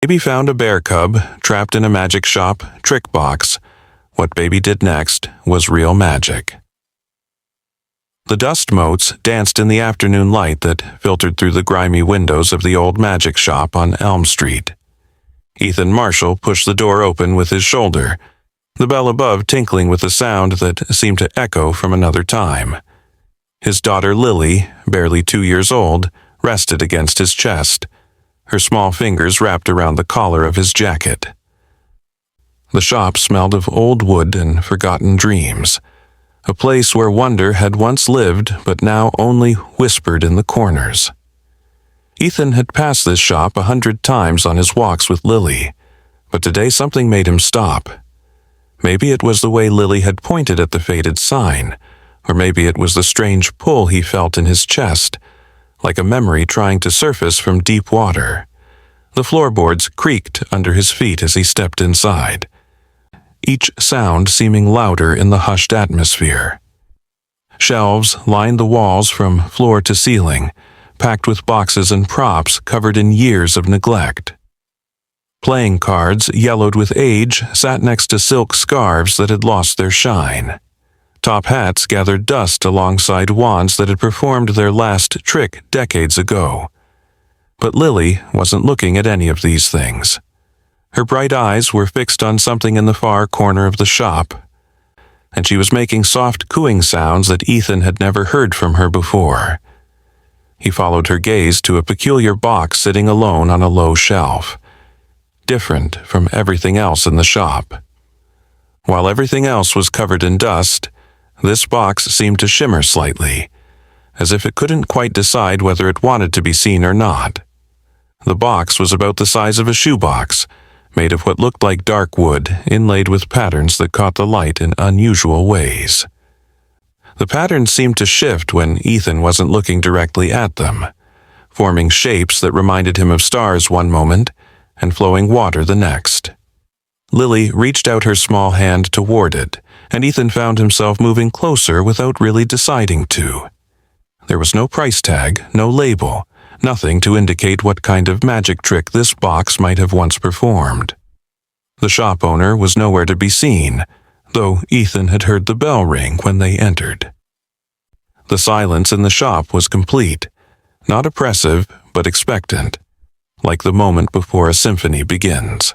Baby found a bear cub trapped in a magic shop trick box. What Baby did next was real magic. The dust motes danced in the afternoon light that filtered through the grimy windows of the old magic shop on Elm Street. Ethan Marshall pushed the door open with his shoulder, the bell above tinkling with a sound that seemed to echo from another time. His daughter Lily, barely 2 years old, rested against his chest, her small fingers wrapped around the collar of his jacket. The shop smelled of old wood and forgotten dreams, a place where wonder had once lived but now only whispered in the corners. Ethan had passed this shop 100 times on his walks with Lily, but today something made him stop. Maybe it was the way Lily had pointed at the faded sign, or maybe it was the strange pull he felt in his chest, like a memory trying to surface from deep water. The floorboards creaked under his feet as he stepped inside, each sound seeming louder in the hushed atmosphere. Shelves lined the walls from floor to ceiling, packed with boxes and props covered in years of neglect. Playing cards, yellowed with age, sat next to silk scarves that had lost their shine. Top hats gathered dust alongside wands that had performed their last trick decades ago. But Lily wasn't looking at any of these things. Her bright eyes were fixed on something in the far corner of the shop, and she was making soft cooing sounds that Ethan had never heard from her before. He followed her gaze to a peculiar box sitting alone on a low shelf, different from everything else in the shop. While everything else was covered in dust, this box seemed to shimmer slightly, as if it couldn't quite decide whether it wanted to be seen or not. The box was about the size of a shoebox, made of what looked like dark wood, inlaid with patterns that caught the light in unusual ways. The patterns seemed to shift when Ethan wasn't looking directly at them, forming shapes that reminded him of stars one moment and flowing water the next. Lily reached out her small hand toward it, and Ethan found himself moving closer without really deciding to. There was no price tag, no label, nothing to indicate what kind of magic trick this box might have once performed. The shop owner was nowhere to be seen, though Ethan had heard the bell ring when they entered. The silence in the shop was complete, not oppressive, but expectant, like the moment before a symphony begins.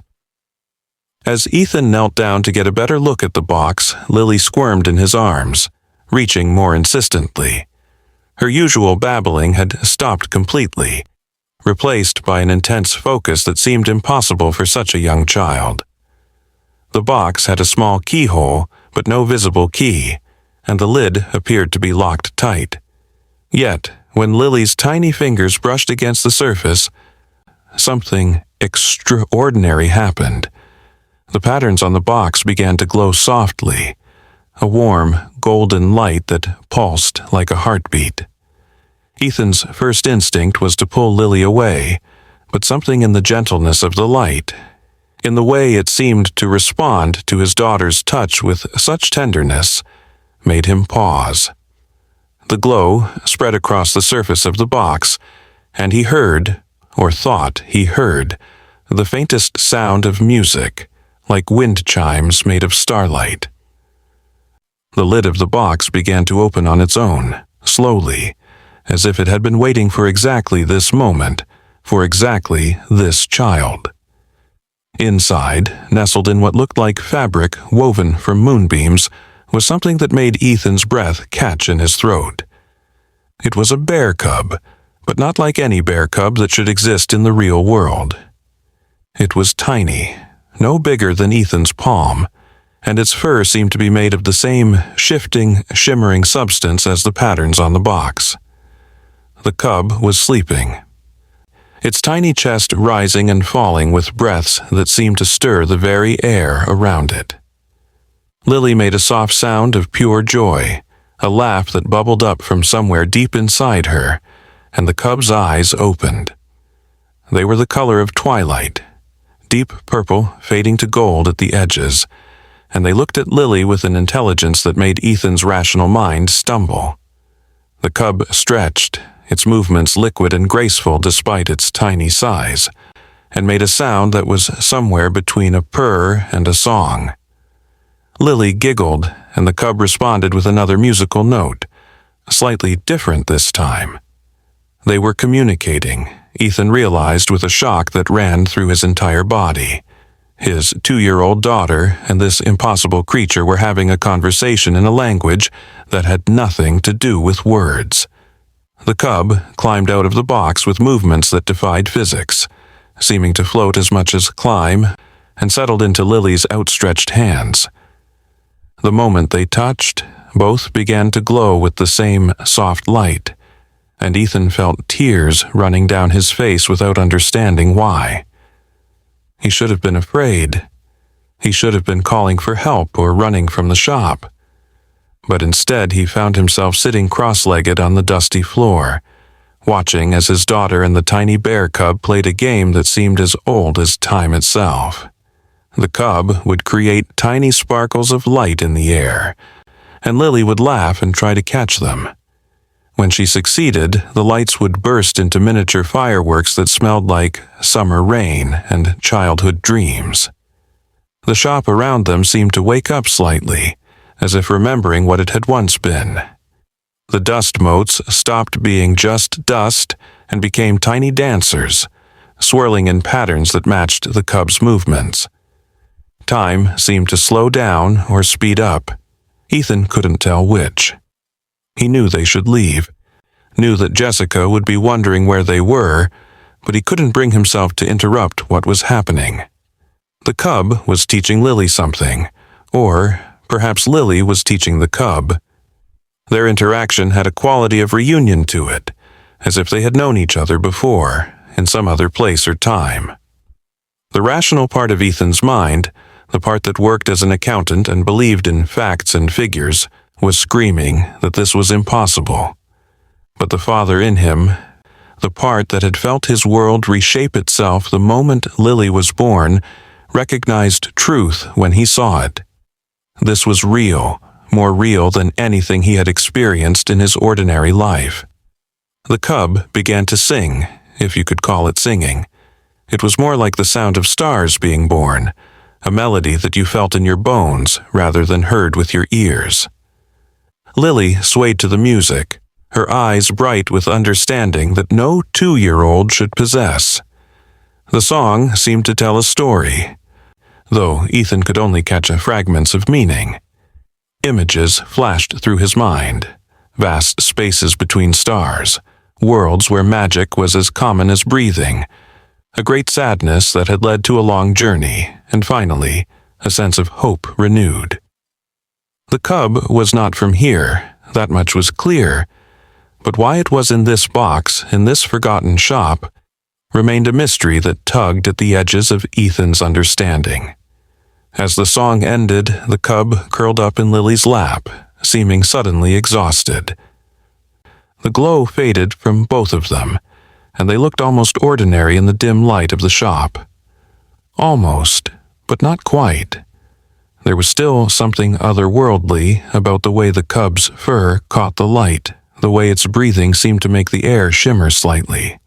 As Ethan knelt down to get a better look at the box, Lily squirmed in his arms, reaching more insistently. Her usual babbling had stopped completely, replaced by an intense focus that seemed impossible for such a young child. The box had a small keyhole, but no visible key, and the lid appeared to be locked tight. Yet, when Lily's tiny fingers brushed against the surface, something extraordinary happened. The patterns on the box began to glow softly, a warm, golden light that pulsed like a heartbeat. Ethan's first instinct was to pull Lily away, but something in the gentleness of the light, in the way it seemed to respond to his daughter's touch with such tenderness, made him pause. The glow spread across the surface of the box, and he heard, or thought he heard, the faintest sound of music, like wind chimes made of starlight. The lid of the box began to open on its own, slowly, as if it had been waiting for exactly this moment, for exactly this child. Inside, nestled in what looked like fabric woven from moonbeams, was something that made Ethan's breath catch in his throat. It was a bear cub, but not like any bear cub that should exist in the real world. It was tiny, no bigger than Ethan's palm, and its fur seemed to be made of the same shifting, shimmering substance as the patterns on the box. The cub was sleeping, its tiny chest rising and falling with breaths that seemed to stir the very air around it. Lily made a soft sound of pure joy, a laugh that bubbled up from somewhere deep inside her, and the cub's eyes opened. They were the color of twilight, deep purple fading to gold at the edges, and they looked at Lily with an intelligence that made Ethan's rational mind stumble. The cub stretched, its movements liquid and graceful despite its tiny size, and made a sound that was somewhere between a purr and a song. Lily giggled, and the cub responded with another musical note, slightly different this time. They were communicating, Ethan realized with a shock that ran through his entire body. His 2-year-old daughter and this impossible creature were having a conversation in a language that had nothing to do with words. The cub climbed out of the box with movements that defied physics, seeming to float as much as climb, and settled into Lily's outstretched hands. The moment they touched, both began to glow with the same soft light, and Ethan felt tears running down his face without understanding why. He should have been afraid. He should have been calling for help or running from the shop. But instead he found himself sitting cross-legged on the dusty floor, watching as his daughter and the tiny bear cub played a game that seemed as old as time itself. The cub would create tiny sparkles of light in the air, and Lily would laugh and try to catch them. When she succeeded, the lights would burst into miniature fireworks that smelled like summer rain and childhood dreams. The shop around them seemed to wake up slightly, as if remembering what it had once been. The dust motes stopped being just dust and became tiny dancers, swirling in patterns that matched the cub's movements. Time seemed to slow down or speed up. Ethan couldn't tell which. He knew they should leave, knew that Jessica would be wondering where they were, but he couldn't bring himself to interrupt what was happening. The cub was teaching Lily something, or perhaps Lily was teaching the cub. Their interaction had a quality of reunion to it, as if they had known each other before, in some other place or time. The rational part of Ethan's mind, the part that worked as an accountant and believed in facts and figures, was screaming that this was impossible. But the father in him, the part that had felt his world reshape itself the moment Lily was born, recognized truth when he saw it. This was real, more real than anything he had experienced in his ordinary life. The cub began to sing, if you could call it singing. It was more like the sound of stars being born, a melody that you felt in your bones rather than heard with your ears. Lily swayed to the music, her eyes bright with understanding that no 2-year-old should possess. The song seemed to tell a story, though Ethan could only catch fragments of meaning. Images flashed through his mind, vast spaces between stars, worlds where magic was as common as breathing, a great sadness that had led to a long journey, and finally, a sense of hope renewed. The cub was not from here, that much was clear, but why it was in this box, in this forgotten shop, remained a mystery that tugged at the edges of Ethan's understanding. As the song ended, the cub curled up in Lily's lap, seeming suddenly exhausted. The glow faded from both of them, and they looked almost ordinary in the dim light of the shop. Almost, but not quite. There was still something otherworldly about the way the cub's fur caught the light, the way its breathing seemed to make the air shimmer slightly.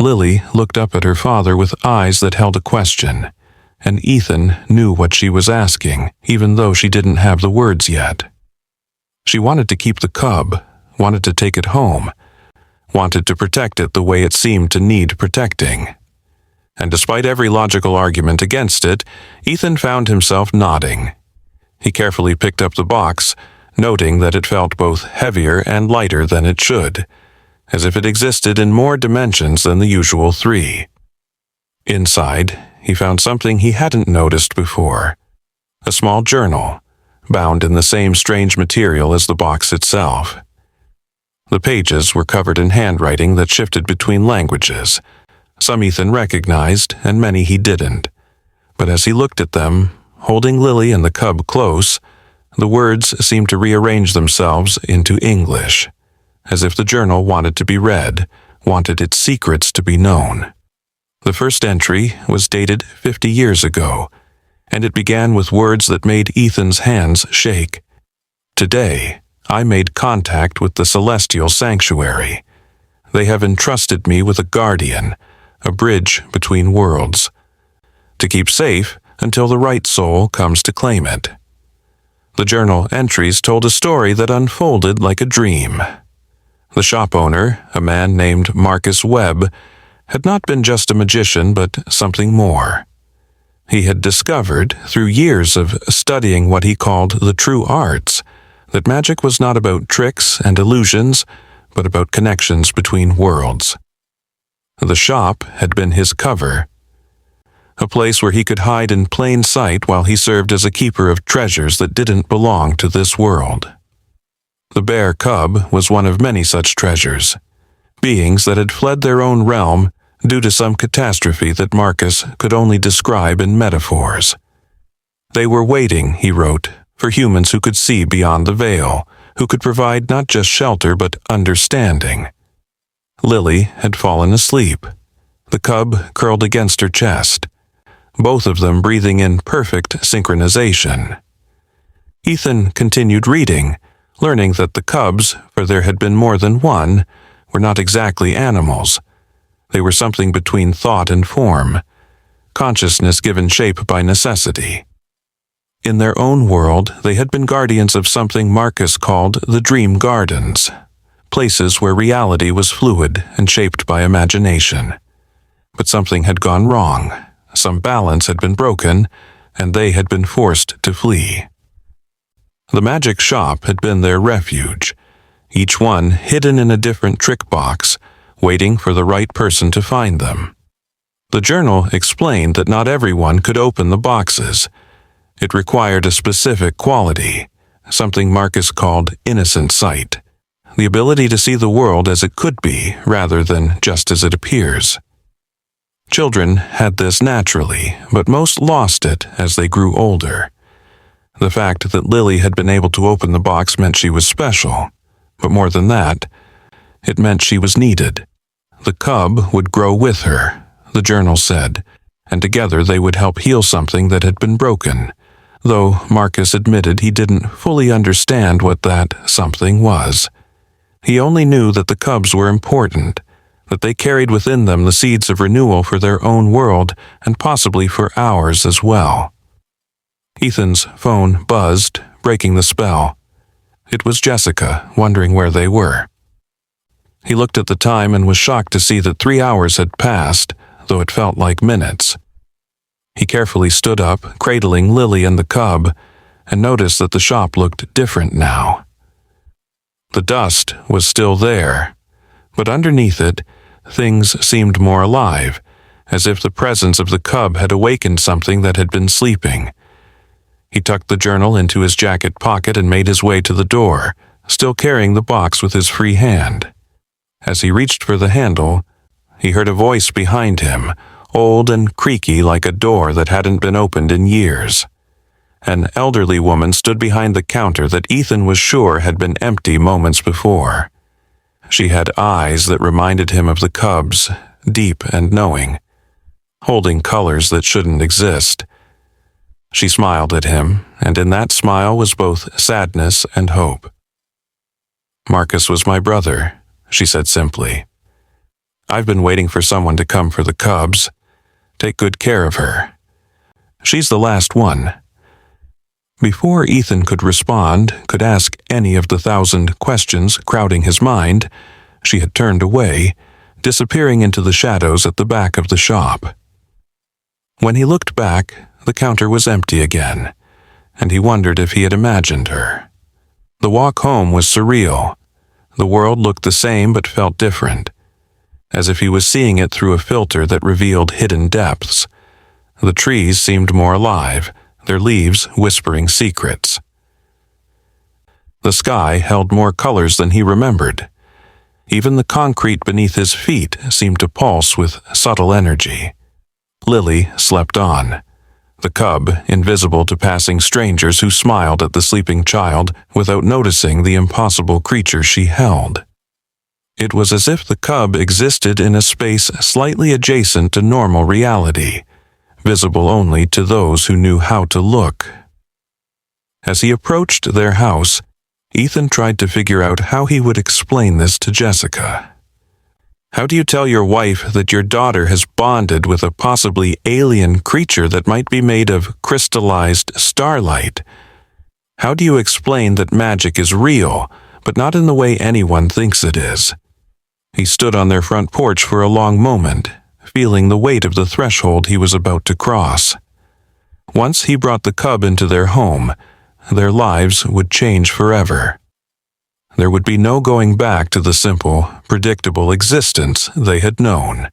Lily looked up at her father with eyes that held a question, and Ethan knew what she was asking, even though she didn't have the words yet. She wanted to keep the cub, wanted to take it home, wanted to protect it the way it seemed to need protecting. And despite every logical argument against it, Ethan found himself nodding. He carefully picked up the box, noting that it felt both heavier and lighter than it should, as if it existed in more dimensions than the usual 3. Inside, he found something he hadn't noticed before. A small journal, bound in the same strange material as the box itself. The pages were covered in handwriting that shifted between languages. Some Ethan recognized, and many he didn't. But as he looked at them, holding Lily and the cub close, the words seemed to rearrange themselves into English, as if the journal wanted to be read, wanted its secrets to be known. The first entry was dated 50 years ago, and it began with words that made Ethan's hands shake. Today, I made contact with the Celestial Sanctuary. They have entrusted me with a guardian, a bridge between worlds, to keep safe until the right soul comes to claim it. The journal entries told a story that unfolded like a dream. The shop owner, a man named Marcus Webb, had not been just a magician but something more. He had discovered, through years of studying what he called the true arts, that magic was not about tricks and illusions, but about connections between worlds. The shop had been his cover, a place where he could hide in plain sight while he served as a keeper of treasures that didn't belong to this world. The bear cub was one of many such treasures, beings that had fled their own realm due to some catastrophe that Marcus could only describe in metaphors. They were waiting, he wrote, for humans who could see beyond the veil, who could provide not just shelter but understanding. Lily had fallen asleep, the cub curled against her chest, both of them breathing in perfect synchronization. Ethan continued reading, learning that the cubs, for there had been more than one, were not exactly animals. They were something between thought and form, consciousness given shape by necessity. In their own world, they had been guardians of something Marcus called the Dream Gardens, places where reality was fluid and shaped by imagination. But something had gone wrong. Some balance had been broken, and they had been forced to flee. The magic shop had been their refuge, each one hidden in a different trick box, waiting for the right person to find them. The journal explained that not everyone could open the boxes. It required a specific quality, something Marcus called innocent sight, the ability to see the world as it could be rather than just as it appears. Children had this naturally, but most lost it as they grew older. The fact that Lily had been able to open the box meant she was special, but more than that, it meant she was needed. The cub would grow with her, the journal said, and together they would help heal something that had been broken, though Marcus admitted he didn't fully understand what that something was. He only knew that the cubs were important, that they carried within them the seeds of renewal for their own world and possibly for ours as well. Ethan's phone buzzed, breaking the spell. It was Jessica, wondering where they were. He looked at the time and was shocked to see that 3 hours had passed, though it felt like minutes. He carefully stood up, cradling Lily and the cub, and noticed that the shop looked different now. The dust was still there, but underneath it, things seemed more alive, as if the presence of the cub had awakened something that had been sleeping. He tucked the journal into his jacket pocket and made his way to the door, still carrying the box with his free hand. As he reached for the handle, he heard a voice behind him, old and creaky like a door that hadn't been opened in years. An elderly woman stood behind the counter that Ethan was sure had been empty moments before. She had eyes that reminded him of the cubs, deep and knowing, holding colors that shouldn't exist. She smiled at him, and in that smile was both sadness and hope. "Marcus was my brother," she said simply. "I've been waiting for someone to come for the cubs. Take good care of her. She's the last one." Before Ethan could respond, could ask any of the 1,000 questions crowding his mind, she had turned away, disappearing into the shadows at the back of the shop. When he looked back, the counter was empty again, and he wondered if he had imagined her. The walk home was surreal. The world looked the same but felt different, as if he was seeing it through a filter that revealed hidden depths. The trees seemed more alive, their leaves whispering secrets. The sky held more colors than he remembered. Even the concrete beneath his feet seemed to pulse with subtle energy. Lily slept on, the cub invisible to passing strangers who smiled at the sleeping child without noticing the impossible creature she held. It was as if the cub existed in a space slightly adjacent to normal reality, visible only to those who knew how to look. As he approached their house, Ethan tried to figure out how he would explain this to Jessica. How do you tell your wife that your daughter has bonded with a possibly alien creature that might be made of crystallized starlight? How do you explain that magic is real, but not in the way anyone thinks it is? He stood on their front porch for a long moment, feeling the weight of the threshold he was about to cross. Once he brought the cub into their home, their lives would change forever. There would be no going back to the simple, predictable existence they had known.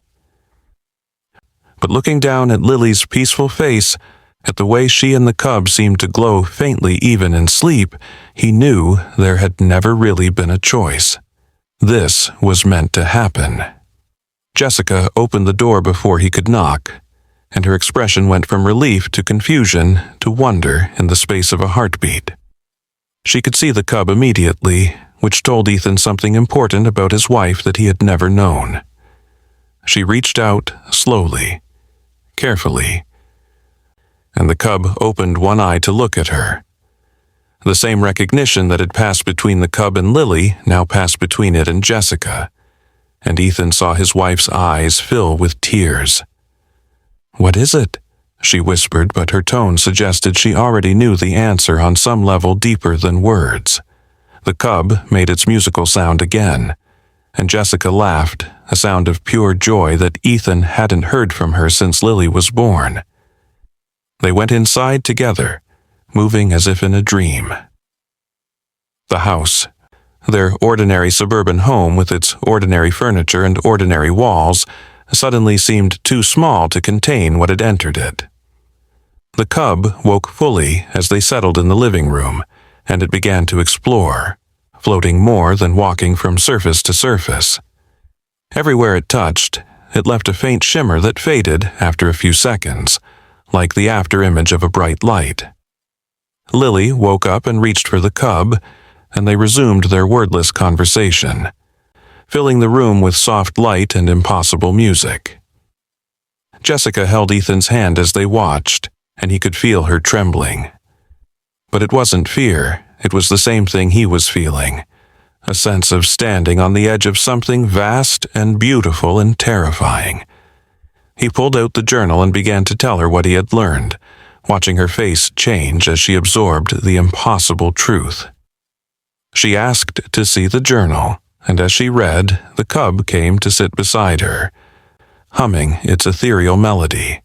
But looking down at Lily's peaceful face, at the way she and the cub seemed to glow faintly even in sleep, he knew there had never really been a choice. This was meant to happen. Jessica opened the door before he could knock, and her expression went from relief to confusion to wonder in the space of a heartbeat. She could see the cub immediately, which told Ethan something important about his wife that he had never known. She reached out slowly, carefully, and the cub opened one eye to look at her. The same recognition that had passed between the cub and Lily now passed between it and Jessica, and Ethan saw his wife's eyes fill with tears. "What is it?" she whispered, but her tone suggested she already knew the answer on some level deeper than words. The cub made its musical sound again, and Jessica laughed, a sound of pure joy that Ethan hadn't heard from her since Lily was born. They went inside together, moving as if in a dream. The house, their ordinary suburban home with its ordinary furniture and ordinary walls, suddenly seemed too small to contain what had entered it. The cub woke fully as they settled in the living room, and it began to explore, floating more than walking from surface to surface. Everywhere it touched, it left a faint shimmer that faded after a few seconds, like the afterimage of a bright light. Lily woke up and reached for the cub, and they resumed their wordless conversation, filling the room with soft light and impossible music. Jessica held Ethan's hand as they watched, and he could feel her trembling. But it wasn't fear, it was the same thing he was feeling, a sense of standing on the edge of something vast and beautiful and terrifying. He pulled out the journal and began to tell her what he had learned, watching her face change as she absorbed the impossible truth. She asked to see the journal, and as she read, the cub came to sit beside her, humming its ethereal melody.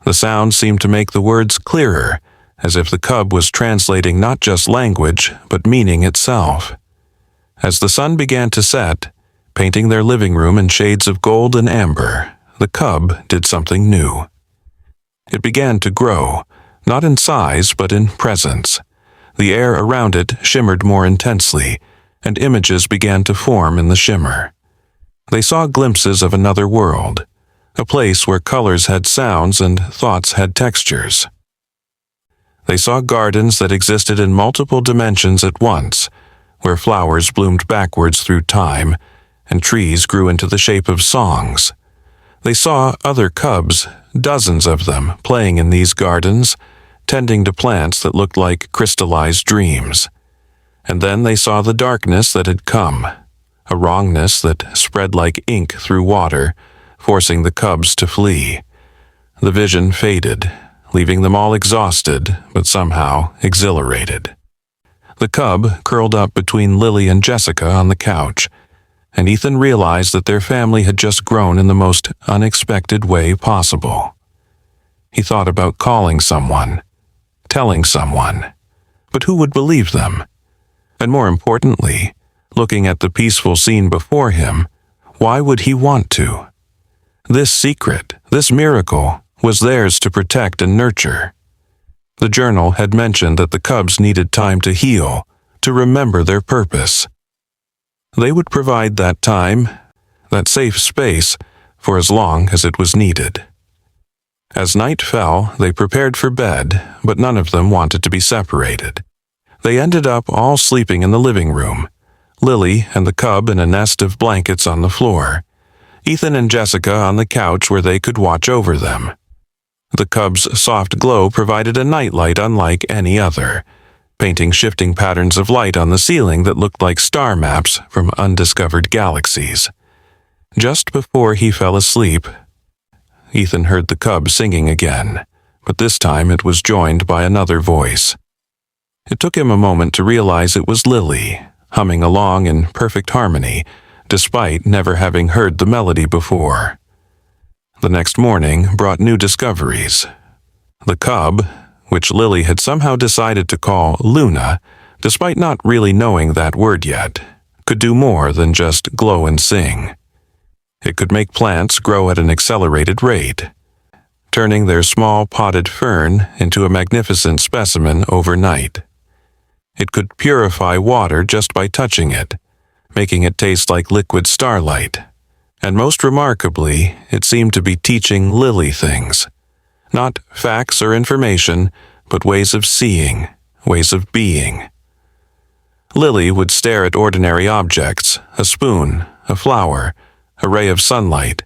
The sound seemed to make the words clearer, as if the cub was translating not just language, but meaning itself. As the sun began to set, painting their living room in shades of gold and amber, the cub did something new. It began to grow, not in size but in presence. The air around it shimmered more intensely, and images began to form in the shimmer. They saw glimpses of another world, a place where colors had sounds and thoughts had textures. They saw gardens that existed in multiple dimensions at once, where flowers bloomed backwards through time, and trees grew into the shape of songs. They saw other cubs, dozens of them, playing in these gardens, tending to plants that looked like crystallized dreams. And then they saw the darkness that had come, a wrongness that spread like ink through water, forcing the cubs to flee. The vision faded, leaving them all exhausted, but somehow exhilarated. The cub curled up between Lily and Jessica on the couch, and Ethan realized that their family had just grown in the most unexpected way possible. He thought about calling someone, telling someone, but who would believe them? And more importantly, looking at the peaceful scene before him, why would he want to? This secret, this miracle, was theirs to protect and nurture. The journal had mentioned that the cubs needed time to heal, to remember their purpose. They would provide that time, that safe space, for as long as it was needed. As night fell, they prepared for bed, but none of them wanted to be separated. They ended up all sleeping in the living room, Lily and the cub in a nest of blankets on the floor, Ethan and Jessica on the couch where they could watch over them. The cub's soft glow provided a nightlight unlike any other, painting shifting patterns of light on the ceiling that looked like star maps from undiscovered galaxies. Just before he fell asleep, Ethan heard the cub singing again, but this time it was joined by another voice. It took him a moment to realize it was Lily, humming along in perfect harmony, despite never having heard the melody before. The next morning brought new discoveries. The cub, which Lily had somehow decided to call Luna, despite not really knowing that word yet, could do more than just glow and sing. It could make plants grow at an accelerated rate, turning their small potted fern into a magnificent specimen overnight. It could purify water just by touching it, making it taste like liquid starlight. And most remarkably, it seemed to be teaching Lily things. Not facts or information, but ways of seeing, ways of being. Lily would stare at ordinary objects, a spoon, a flower, a ray of sunlight,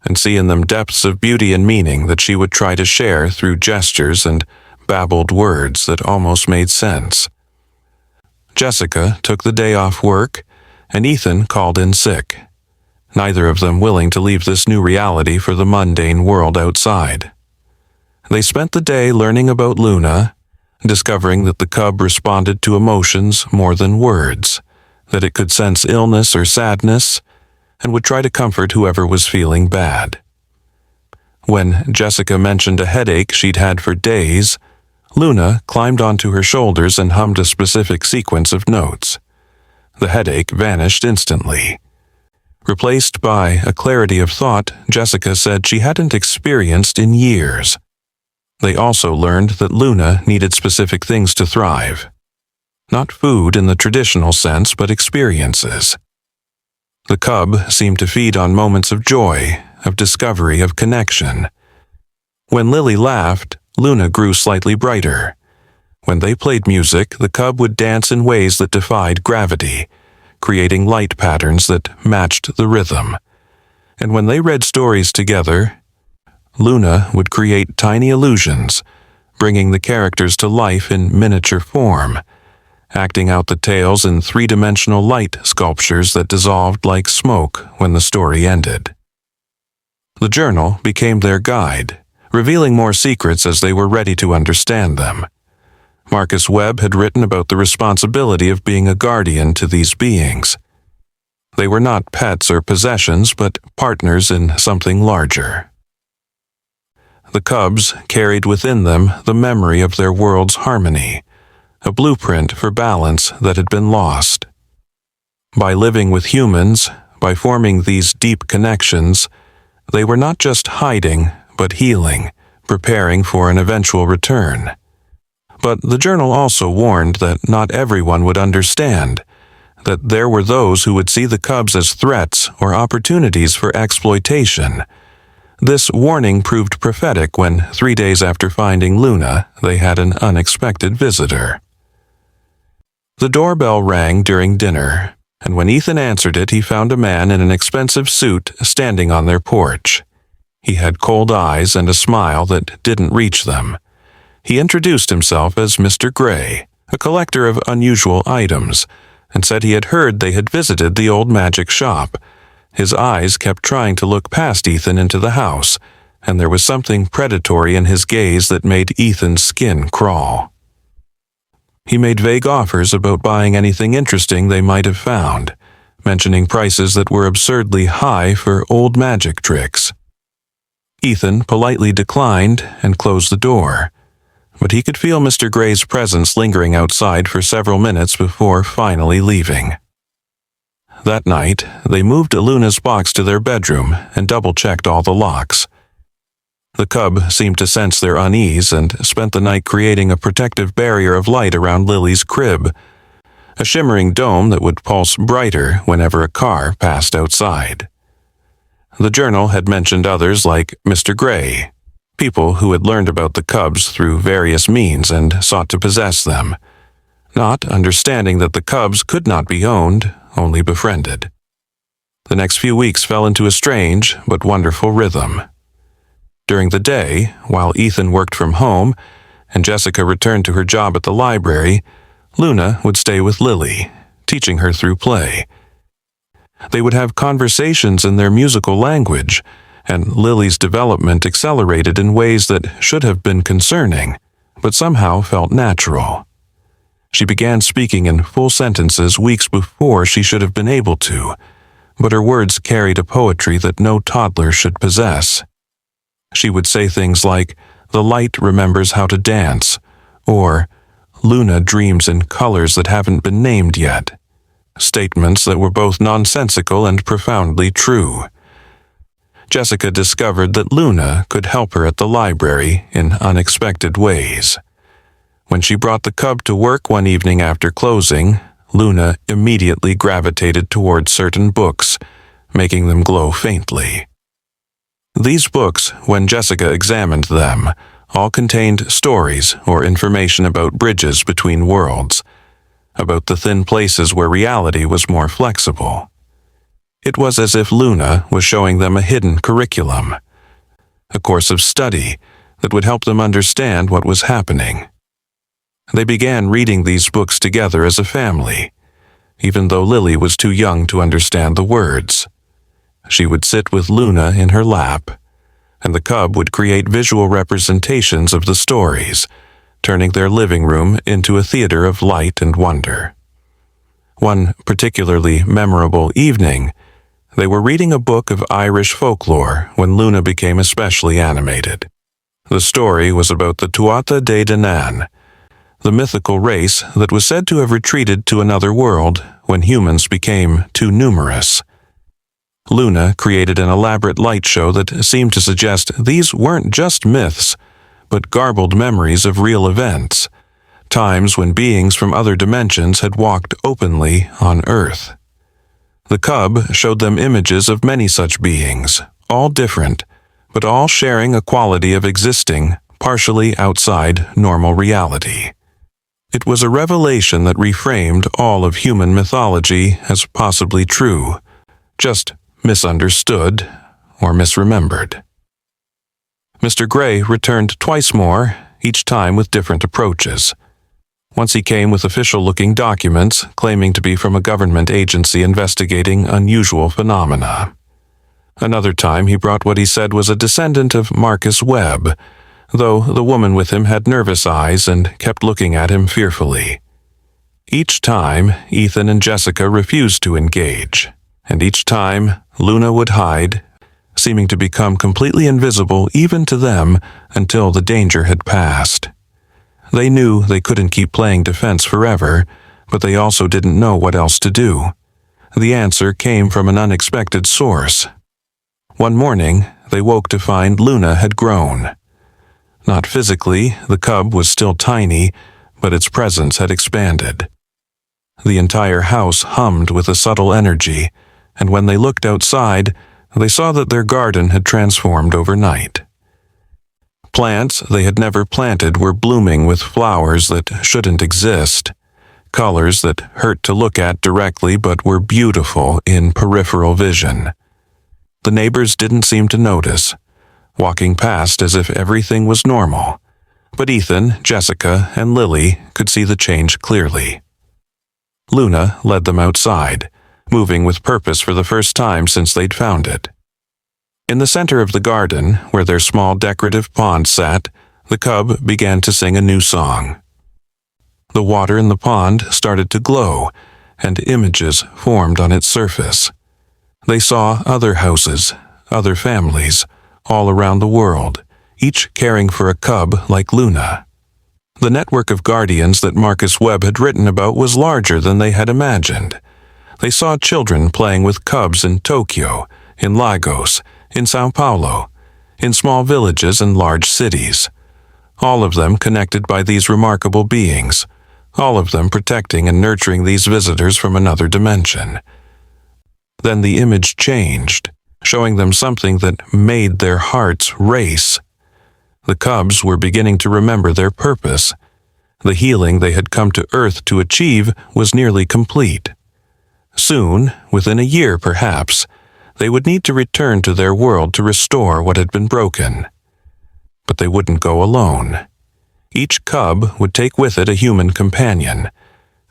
and see in them depths of beauty and meaning that she would try to share through gestures and babbled words that almost made sense. Jessica took the day off work, and Ethan called in sick, neither of them willing to leave this new reality for the mundane world outside. They spent the day learning about Luna, discovering that the cub responded to emotions more than words, that it could sense illness or sadness, and would try to comfort whoever was feeling bad. When Jessica mentioned a headache she'd had for days, Luna climbed onto her shoulders and hummed a specific sequence of notes. The headache vanished instantly. Replaced by a clarity of thought Jessica said she hadn't experienced in years. They also learned that Luna needed specific things to thrive. Not food in the traditional sense, but experiences. The cub seemed to feed on moments of joy, of discovery, of connection. When Lily laughed, Luna grew slightly brighter. When they played music, the cub would dance in ways that defied gravity, creating light patterns that matched the rhythm. And when they read stories together, Luna would create tiny illusions, bringing the characters to life in miniature form, acting out the tales in three-dimensional light sculptures that dissolved like smoke when the story ended. The journal became their guide, revealing more secrets as they were ready to understand them. Marcus Webb had written about the responsibility of being a guardian to these beings. They were not pets or possessions, but partners in something larger. The cubs carried within them the memory of their world's harmony, a blueprint for balance that had been lost. By living with humans, by forming these deep connections, they were not just hiding, but healing, preparing for an eventual return. But the journal also warned that not everyone would understand, that there were those who would see the cubs as threats or opportunities for exploitation. This warning proved prophetic when, 3 days after finding Luna, they had an unexpected visitor. The doorbell rang during dinner, and when Ethan answered it, he found a man in an expensive suit standing on their porch. He had cold eyes and a smile that didn't reach them. He introduced himself as Mr. Gray, a collector of unusual items, and said he had heard they had visited the old magic shop. His eyes kept trying to look past Ethan into the house, and there was something predatory in his gaze that made Ethan's skin crawl. He made vague offers about buying anything interesting they might have found, mentioning prices that were absurdly high for old magic tricks. Ethan politely declined and closed the door, but he could feel Mr. Gray's presence lingering outside for several minutes before finally leaving. That night, they moved Luna's box to their bedroom and double-checked all the locks. The cub seemed to sense their unease and spent the night creating a protective barrier of light around Lily's crib, a shimmering dome that would pulse brighter whenever a car passed outside. The journal had mentioned others like Mr. Gray, people who had learned about the cubs through various means and sought to possess them, not understanding that the cubs could not be owned, only befriended. The next few weeks fell into a strange but wonderful rhythm. During the day, while Ethan worked from home and Jessica returned to her job at the library, Luna would stay with Lily, teaching her through play. They would have conversations in their musical language, and Lily's development accelerated in ways that should have been concerning, but somehow felt natural. She began speaking in full sentences weeks before she should have been able to, but her words carried a poetry that no toddler should possess. She would say things like, "The light remembers how to dance," or "Luna dreams in colors that haven't been named yet." Statements that were both nonsensical and profoundly true. Jessica discovered that Luna could help her at the library in unexpected ways. When she brought the cub to work one evening after closing, Luna immediately gravitated toward certain books, making them glow faintly. These books, when Jessica examined them, all contained stories or information about bridges between worlds, about the thin places where reality was more flexible. It was as if Luna was showing them a hidden curriculum, a course of study that would help them understand what was happening. They began reading these books together as a family, even though Lily was too young to understand the words. She would sit with Luna in her lap, and the cub would create visual representations of the stories, turning their living room into a theater of light and wonder. One particularly memorable evening, they were reading a book of Irish folklore when Luna became especially animated. The story was about the Tuatha De Danann, the mythical race that was said to have retreated to another world when humans became too numerous. Luna created an elaborate light show that seemed to suggest these weren't just myths, but garbled memories of real events, times when beings from other dimensions had walked openly on Earth. The cub showed them images of many such beings, all different, but all sharing a quality of existing partially outside normal reality. It was a revelation that reframed all of human mythology as possibly true, just misunderstood or misremembered. Mr. Gray returned twice more, each time with different approaches. Once he came with official-looking documents claiming to be from a government agency investigating unusual phenomena. Another time he brought what he said was a descendant of Marcus Webb, though the woman with him had nervous eyes and kept looking at him fearfully. Each time, Ethan and Jessica refused to engage, and each time, Luna would hide, seeming to become completely invisible even to them until the danger had passed. They knew they couldn't keep playing defense forever, but they also didn't know what else to do. The answer came from an unexpected source. One morning, they woke to find Luna had grown. Not physically, the cub was still tiny, but its presence had expanded. The entire house hummed with a subtle energy, and when they looked outside, they saw that their garden had transformed overnight. Plants they had never planted were blooming with flowers that shouldn't exist, colors that hurt to look at directly but were beautiful in peripheral vision. The neighbors didn't seem to notice, walking past as if everything was normal, but Ethan, Jessica, and Lily could see the change clearly. Luna led them outside, moving with purpose for the first time since they'd found it. In the center of the garden, where their small decorative pond sat, the cub began to sing a new song. The water in the pond started to glow, and images formed on its surface. They saw other houses, other families, all around the world, each caring for a cub like Luna. The network of guardians that Marcus Webb had written about was larger than they had imagined. They saw children playing with cubs in Tokyo, in Lagos, in Sao Paulo, in small villages and large cities. All of them connected by these remarkable beings, all of them protecting and nurturing these visitors from another dimension. Then the image changed, showing them something that made their hearts race. The cubs were beginning to remember their purpose. The healing they had come to Earth to achieve was nearly complete. Soon, within a year perhaps, they would need to return to their world to restore what had been broken. But they wouldn't go alone. Each cub would take with it a human companion,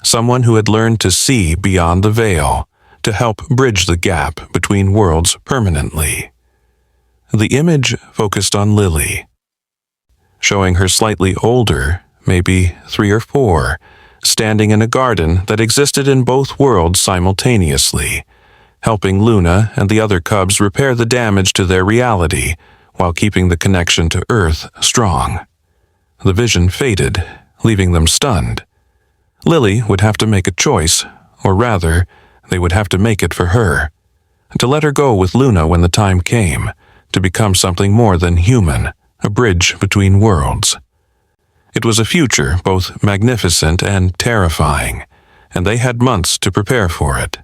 someone who had learned to see beyond the veil, to help bridge the gap between worlds permanently. The image focused on Lily, showing her slightly older, maybe 3 or 4, standing in a garden that existed in both worlds simultaneously, helping Luna and the other cubs repair the damage to their reality while keeping the connection to Earth strong. The vision faded, leaving them stunned. Lily would have to make a choice, or rather, they would have to make it for her, to let her go with Luna when the time came, to become something more than human, a bridge between worlds. It was a future both magnificent and terrifying, and they had months to prepare for it.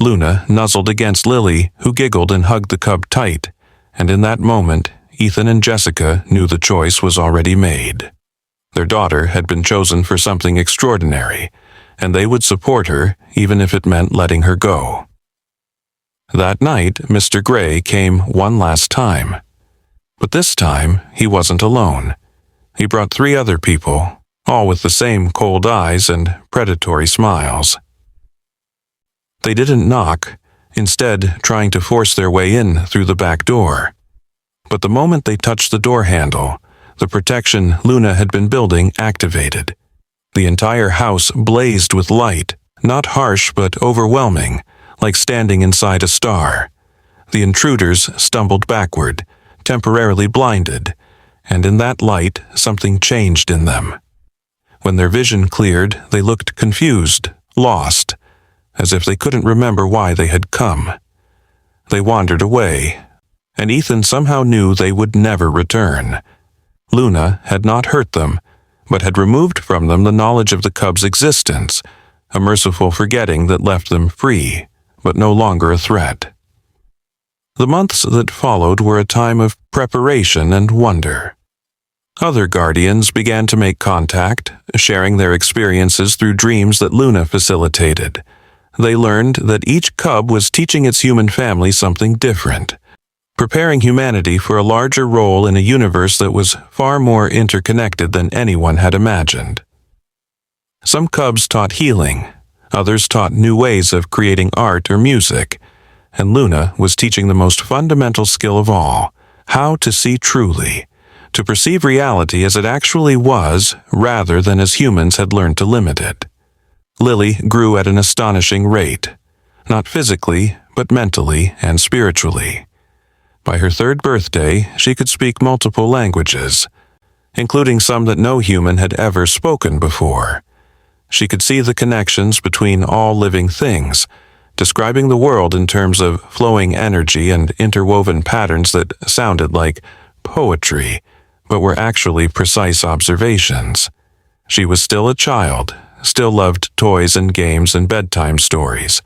Luna nuzzled against Lily, who giggled and hugged the cub tight, and in that moment, Ethan and Jessica knew the choice was already made. Their daughter had been chosen for something extraordinary, and they would support her even if it meant letting her go. That night, Mr. Gray came one last time. But this time, he wasn't alone. He brought 3 other people, all with the same cold eyes and predatory smiles. They didn't knock, instead trying to force their way in through the back door. But the moment they touched the door handle, the protection Luna had been building activated. The entire house blazed with light, not harsh but overwhelming, like standing inside a star. The intruders stumbled backward, temporarily blinded, and in that light something changed in them. When their vision cleared, they looked confused, lost, as if they couldn't remember why they had come. They wandered away, and Ethan somehow knew they would never return. Luna had not hurt them, but had removed from them the knowledge of the cub's existence, a merciful forgetting that left them free, but no longer a threat. The months that followed were a time of preparation and wonder. Other guardians began to make contact, sharing their experiences through dreams that Luna facilitated. They learned that each cub was teaching its human family something different, preparing humanity for a larger role in a universe that was far more interconnected than anyone had imagined. Some cubs taught healing, others taught new ways of creating art or music, and Luna was teaching the most fundamental skill of all, how to see truly, to perceive reality as it actually was rather than as humans had learned to limit it. Lily grew at an astonishing rate, not physically, but mentally and spiritually. By her 3rd birthday, she could speak multiple languages, including some that no human had ever spoken before. She could see the connections between all living things, describing the world in terms of flowing energy and interwoven patterns that sounded like poetry, but were actually precise observations. She was still a child, still loved toys and games and bedtime stories.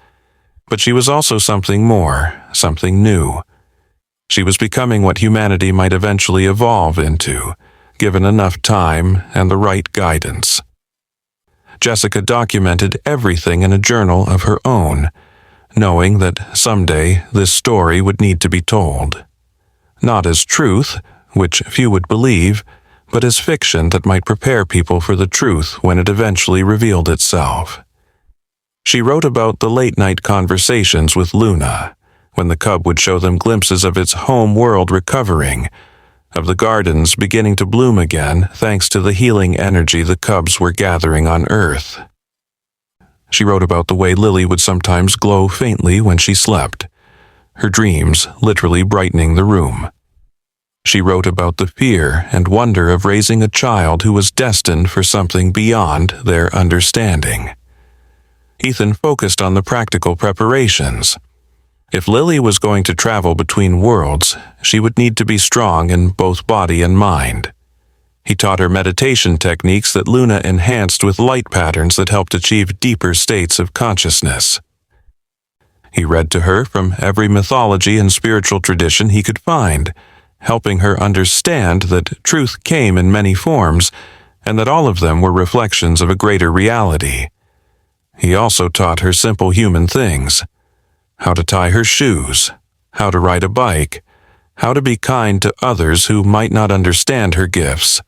But she was also something more, something new. She was becoming what humanity might eventually evolve into, given enough time and the right guidance. Jessica documented everything in a journal of her own, knowing that someday this story would need to be told. Not as truth, which few would believe, but as fiction that might prepare people for the truth when it eventually revealed itself. She wrote about the late-night conversations with Luna, when the cub would show them glimpses of its home world recovering, of the gardens beginning to bloom again thanks to the healing energy the cubs were gathering on Earth. She wrote about the way Lily would sometimes glow faintly when she slept, her dreams literally brightening the room. She wrote about the fear and wonder of raising a child who was destined for something beyond their understanding. Ethan focused on the practical preparations. If Lily was going to travel between worlds, she would need to be strong in both body and mind. He taught her meditation techniques that Luna enhanced with light patterns that helped achieve deeper states of consciousness. He read to her from every mythology and spiritual tradition he could find, helping her understand that truth came in many forms and that all of them were reflections of a greater reality. He also taught her simple human things: how to tie her shoes, how to ride a bike, how to be kind to others who might not understand her gifts.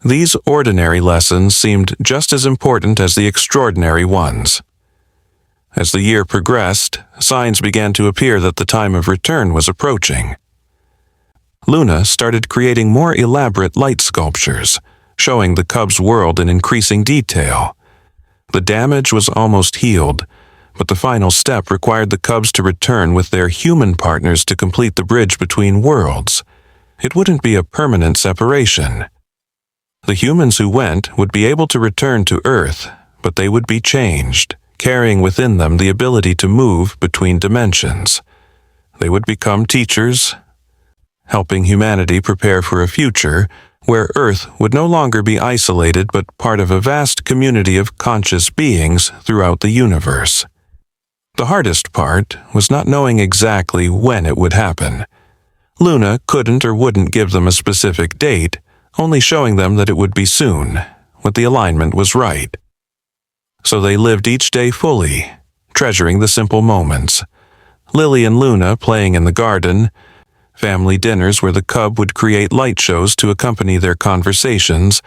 These ordinary lessons seemed just as important as the extraordinary ones. As the year progressed, signs began to appear that the time of return was approaching. Luna started creating more elaborate light sculptures, showing the cub's world in increasing detail. The damage was almost healed, but the final step required the cubs to return with their human partners to complete the bridge between worlds. It wouldn't be a permanent separation. The humans who went would be able to return to Earth, but they would be changed, carrying within them the ability to move between dimensions. They would become teachers, helping humanity prepare for a future where Earth would no longer be isolated but part of a vast community of conscious beings throughout the universe. The hardest part was not knowing exactly when it would happen. Luna couldn't or wouldn't give them a specific date, only showing them that it would be soon, when the alignment was right. So they lived each day fully, treasuring the simple moments. Lily and Luna playing in the garden, family dinners where the cub would create light shows to accompany their conversations,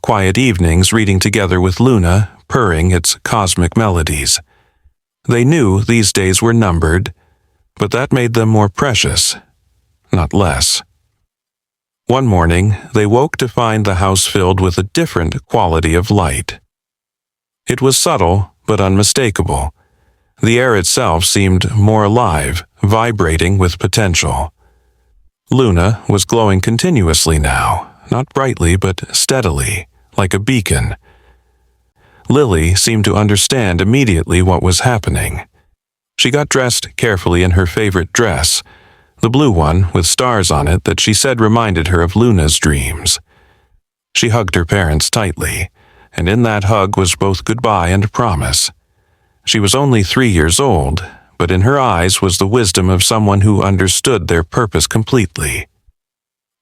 quiet evenings reading together with Luna, purring its cosmic melodies. They knew these days were numbered, but that made them more precious, not less. One morning, they woke to find the house filled with a different quality of light. It was subtle, but unmistakable. The air itself seemed more alive, vibrating with potential. Luna was glowing continuously now, not brightly but steadily, like a beacon. Lily seemed to understand immediately what was happening. She got dressed carefully in her favorite dress, the blue one with stars on it that she said reminded her of Luna's dreams. She hugged her parents tightly, and in that hug was both goodbye and promise. She was only 3 years old, but in her eyes was the wisdom of someone who understood their purpose completely.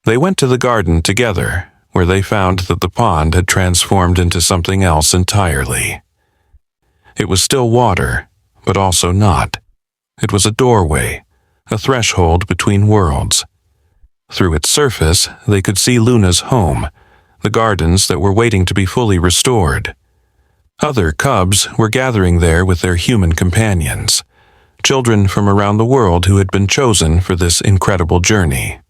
They went to the garden together, where they found that the pond had transformed into something else entirely. It was still water, but also not. It was a doorway, a threshold between worlds. Through its surface, they could see Luna's home, the gardens that were waiting to be fully restored. Other cubs were gathering there with their human companions, children from around the world who had been chosen for this incredible journey.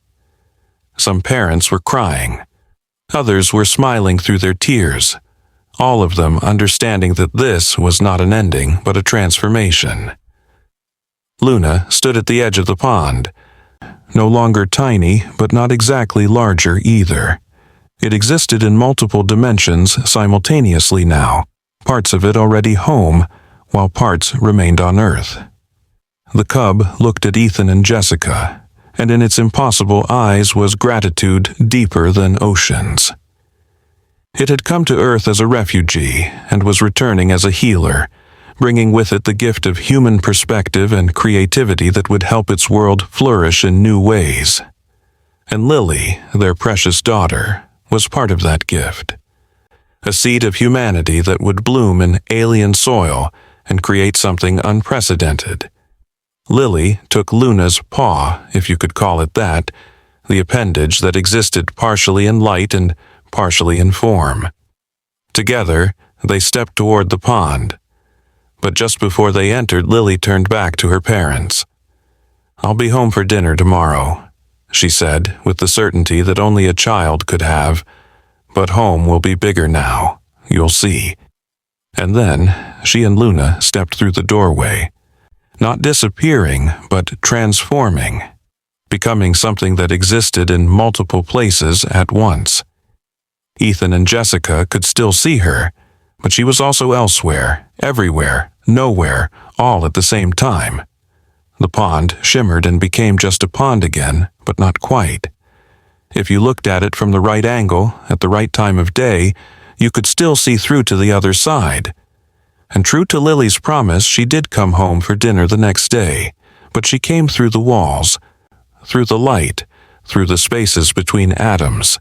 Some parents were crying. Others were smiling through their tears, all of them understanding that this was not an ending but a transformation. Luna stood at the edge of the pond, no longer tiny but not exactly larger either. It existed in multiple dimensions simultaneously now, parts of it already home, while parts remained on Earth. The cub looked at Ethan and Jessica, and in its impossible eyes was gratitude deeper than oceans. It had come to Earth as a refugee and was returning as a healer, bringing with it the gift of human perspective and creativity that would help its world flourish in new ways. And Lily, their precious daughter, was part of that gift. A seed of humanity that would bloom in alien soil and create something unprecedented. Lily took Luna's paw, if you could call it that, the appendage that existed partially in light and partially in form. Together, they stepped toward the pond. But just before they entered, Lily turned back to her parents. "I'll be home for dinner tomorrow," she said, with the certainty that only a child could have. "But home will be bigger now, you'll see." And then she and Luna stepped through the doorway, not disappearing, but transforming, becoming something that existed in multiple places at once. Ethan and Jessica could still see her, but she was also elsewhere, everywhere, nowhere, all at the same time. The pond shimmered and became just a pond again, but not quite. If you looked at it from the right angle, at the right time of day, you could still see through to the other side. And true to Lily's promise, she did come home for dinner the next day, but she came through the walls, through the light, through the spaces between atoms.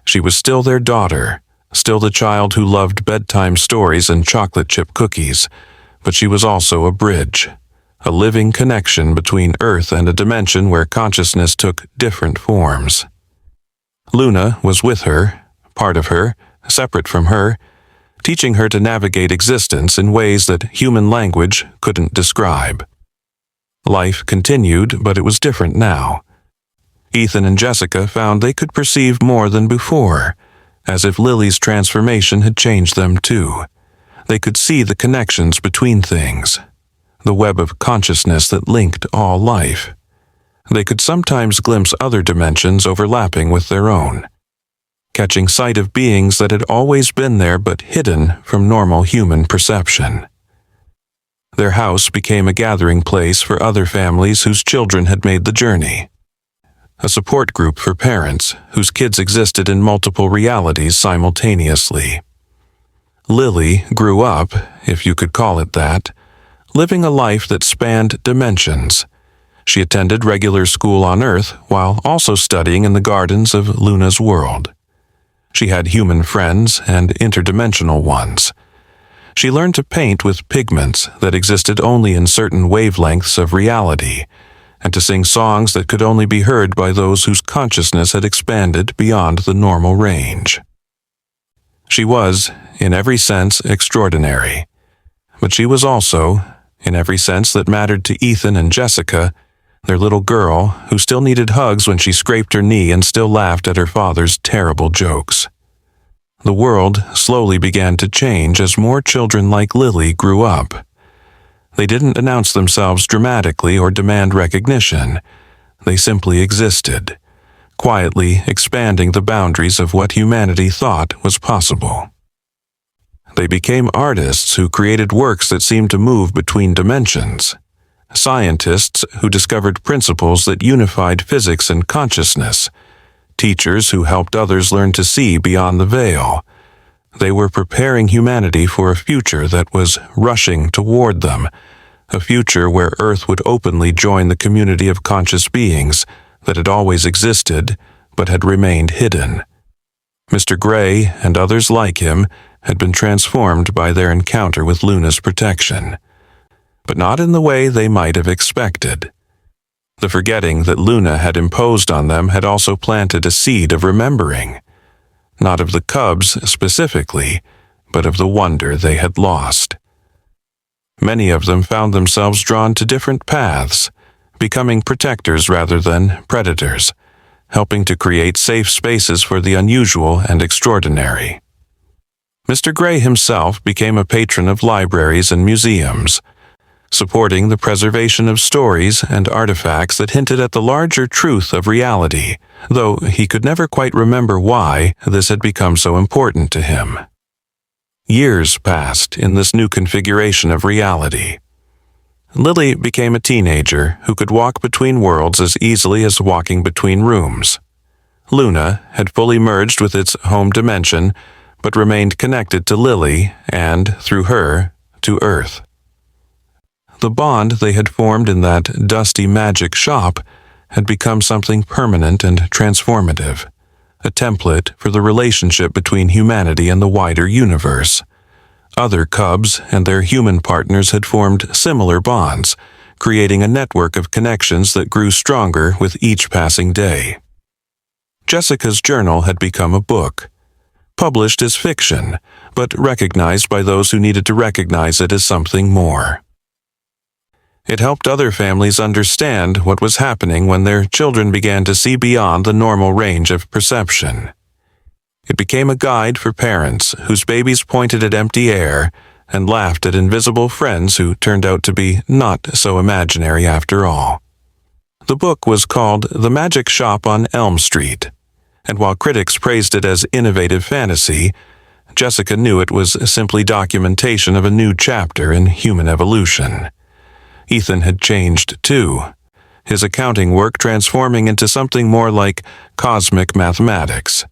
She was still their daughter, still the child who loved bedtime stories and chocolate chip cookies, but she was also a bridge, a living connection between Earth and a dimension where consciousness took different forms. Luna was with her, part of her, separate from her, teaching her to navigate existence in ways that human language couldn't describe. Life continued, but it was different now. Ethan and Jessica found they could perceive more than before, as if Lily's transformation had changed them too. They could see the connections between things, the web of consciousness that linked all life. They could sometimes glimpse other dimensions overlapping with their own, catching sight of beings that had always been there but hidden from normal human perception. Their house became a gathering place for other families whose children had made the journey, a support group for parents whose kids existed in multiple realities simultaneously. Lily grew up, if you could call it that, living a life that spanned dimensions. She attended regular school on Earth while also studying in the gardens of Luna's world. She had human friends and interdimensional ones. She learned to paint with pigments that existed only in certain wavelengths of reality, and to sing songs that could only be heard by those whose consciousness had expanded beyond the normal range. She was, in every sense, extraordinary, but she was also, in every sense that mattered to Ethan and Jessica, their little girl who still needed hugs when she scraped her knee and still laughed at her father's terrible jokes. The world slowly began to change as more children like Lily grew up. They didn't announce themselves dramatically or demand recognition. They simply existed, quietly expanding the boundaries of what humanity thought was possible. They became artists who created works that seemed to move between dimensions, scientists who discovered principles that unified physics and consciousness, teachers who helped others learn to see beyond the veil. They were preparing humanity for a future that was rushing toward them, a future where Earth would openly join the community of conscious beings that had always existed but had remained hidden. Mr. Gray and others like him had been transformed by their encounter with Luna's protection, but not in the way they might have expected. The forgetting that Luna had imposed on them had also planted a seed of remembering, not of the cubs specifically, but of the wonder they had lost. Many of them found themselves drawn to different paths, becoming protectors rather than predators, helping to create safe spaces for the unusual and extraordinary. Mr. Gray himself became a patron of libraries and museums, supporting the preservation of stories and artifacts that hinted at the larger truth of reality, though he could never quite remember why this had become so important to him. Years passed in this new configuration of reality. Lily became a teenager who could walk between worlds as easily as walking between rooms. Luna had fully merged with its home dimension, but remained connected to Lily and, through her, to Earth. The bond they had formed in that dusty magic shop had become something permanent and transformative, a template for the relationship between humanity and the wider universe. Other cubs and their human partners had formed similar bonds, creating a network of connections that grew stronger with each passing day. Jessica's journal had become a book, published as fiction, but recognized by those who needed to recognize it as something more. It helped other families understand what was happening when their children began to see beyond the normal range of perception. It became a guide for parents whose babies pointed at empty air and laughed at invisible friends who turned out to be not so imaginary after all. The book was called The Magic Shop on Elm Street, and while critics praised it as innovative fantasy, Jessica knew it was simply documentation of a new chapter in human evolution. Ethan had changed too, his accounting work transforming into something more like cosmic mathematics.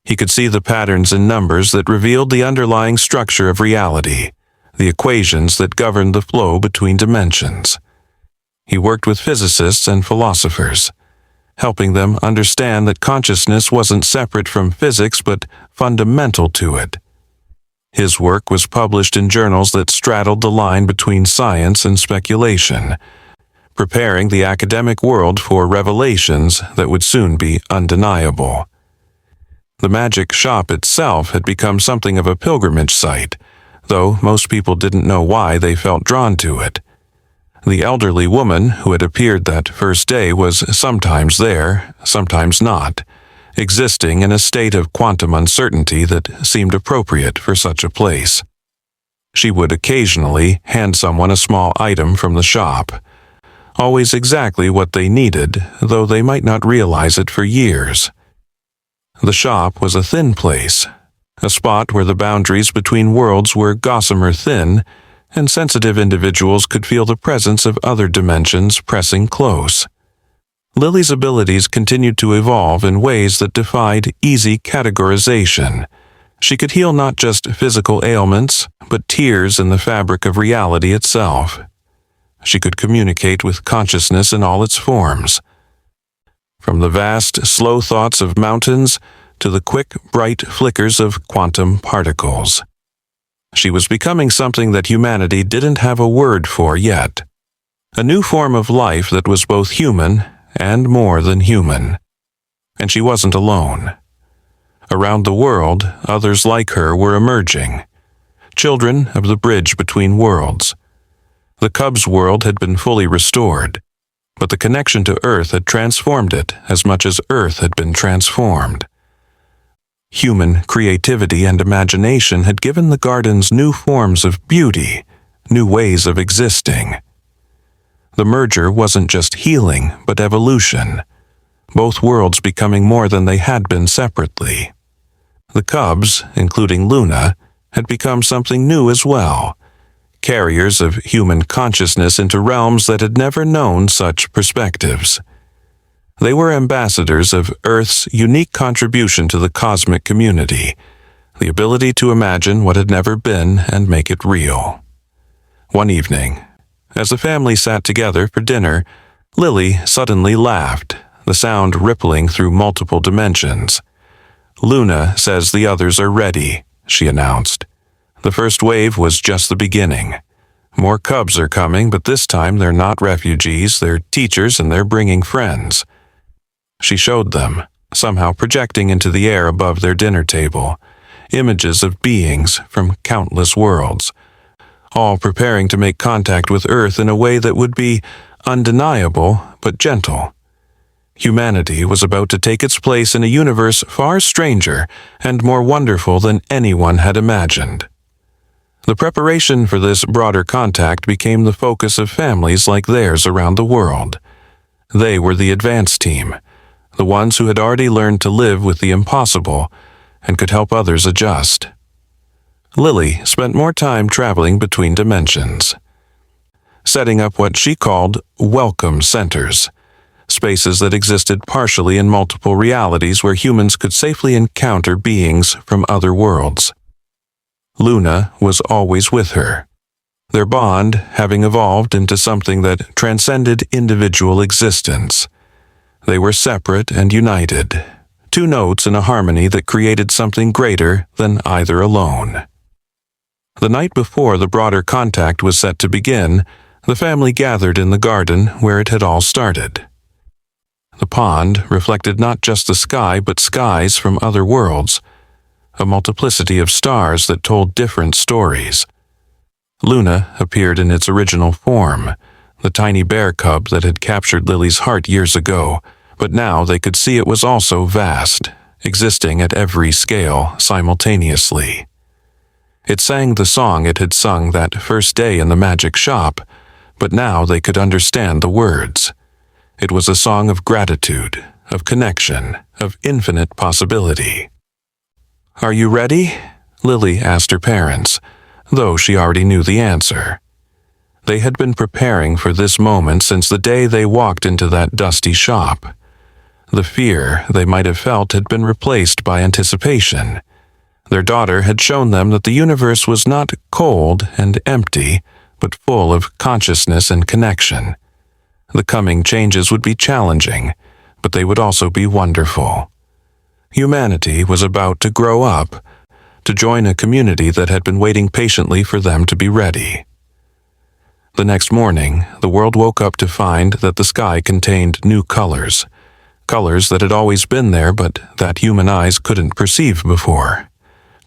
He could see the patterns in numbers that revealed the underlying structure of reality, the equations that governed the flow between dimensions. He worked with physicists and philosophers, helping them understand that consciousness wasn't separate from physics but fundamental to it. His work was published in journals that straddled the line between science and speculation, preparing the academic world for revelations that would soon be undeniable. The magic shop itself had become something of a pilgrimage site, though most people didn't know why they felt drawn to it. The elderly woman who had appeared that first day was sometimes there, sometimes not, existing in a state of quantum uncertainty that seemed appropriate for such a place. She would occasionally hand someone a small item from the shop, always exactly what they needed, though they might not realize it for years. The shop was a thin place, a spot where the boundaries between worlds were gossamer thin, and sensitive individuals could feel the presence of other dimensions pressing close. Lily's abilities continued to evolve in ways that defied easy categorization. She could heal not just physical ailments, but tears in the fabric of reality itself. She could communicate with consciousness in all its forms. From the vast, slow thoughts of mountains to the quick, bright flickers of quantum particles. She was becoming something that humanity didn't have a word for yet. A new form of life that was both human and more than human. And she wasn't alone. Around the world, others like her were emerging. Children of the bridge between worlds. The Cubs world had been fully restored, but the connection to Earth had transformed it as much as Earth had been transformed. Human creativity and imagination had given the gardens new forms of beauty, new ways of existing. The merger wasn't just healing, but evolution, both worlds becoming more than they had been separately. The Cubs, including Luna, had become something new as well, carriers of human consciousness into realms that had never known such perspectives. They were ambassadors of Earth's unique contribution to the cosmic community, the ability to imagine what had never been and make it real. One evening, as the family sat together for dinner, Lily suddenly laughed, the sound rippling through multiple dimensions. "Luna says the others are ready," she announced. "The first wave was just the beginning. More Cubs are coming, but this time they're not refugees, they're teachers and they're bringing friends." She showed them, somehow projecting into the air above their dinner table, images of beings from countless worlds, all preparing to make contact with Earth in a way that would be undeniable but gentle. Humanity was about to take its place in a universe far stranger and more wonderful than anyone had imagined. The preparation for this broader contact became the focus of families like theirs around the world. They were the advanced team, the ones who had already learned to live with the impossible and could help others adjust. Lily spent more time traveling between dimensions, setting up what she called welcome centers, spaces that existed partially in multiple realities where humans could safely encounter beings from other worlds. Luna was always with her, their bond having evolved into something that transcended individual existence. They were separate and united, two notes in a harmony that created something greater than either alone. The night before the broader contact was set to begin, the family gathered in the garden where it had all started. The pond reflected not just the sky but skies from other worlds, a multiplicity of stars that told different stories. Luna appeared in its original form, the tiny bear cub that had captured Lily's heart years ago, but now they could see it was also vast, existing at every scale simultaneously. It sang the song it had sung that first day in the magic shop, but now they could understand the words. It was a song of gratitude, of connection, of infinite possibility. "Are you ready?" Lily asked her parents, though she already knew the answer. They had been preparing for this moment since the day they walked into that dusty shop. The fear they might have felt had been replaced by anticipation. Their daughter had shown them that the universe was not cold and empty, but full of consciousness and connection. The coming changes would be challenging, but they would also be wonderful. Humanity was about to grow up, to join a community that had been waiting patiently for them to be ready. The next morning, the world woke up to find that the sky contained new colors, colors that had always been there but that human eyes couldn't perceive before.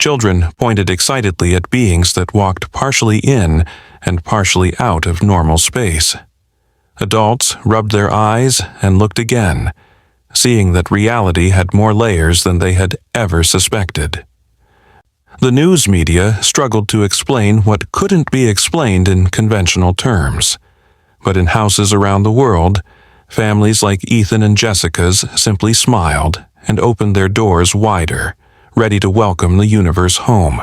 Children pointed excitedly at beings that walked partially in and partially out of normal space. Adults rubbed their eyes and looked again, seeing that reality had more layers than they had ever suspected. The news media struggled to explain what couldn't be explained in conventional terms. But in houses around the world, families like Ethan and Jessica's simply smiled and opened their doors wider, ready to welcome the universe home.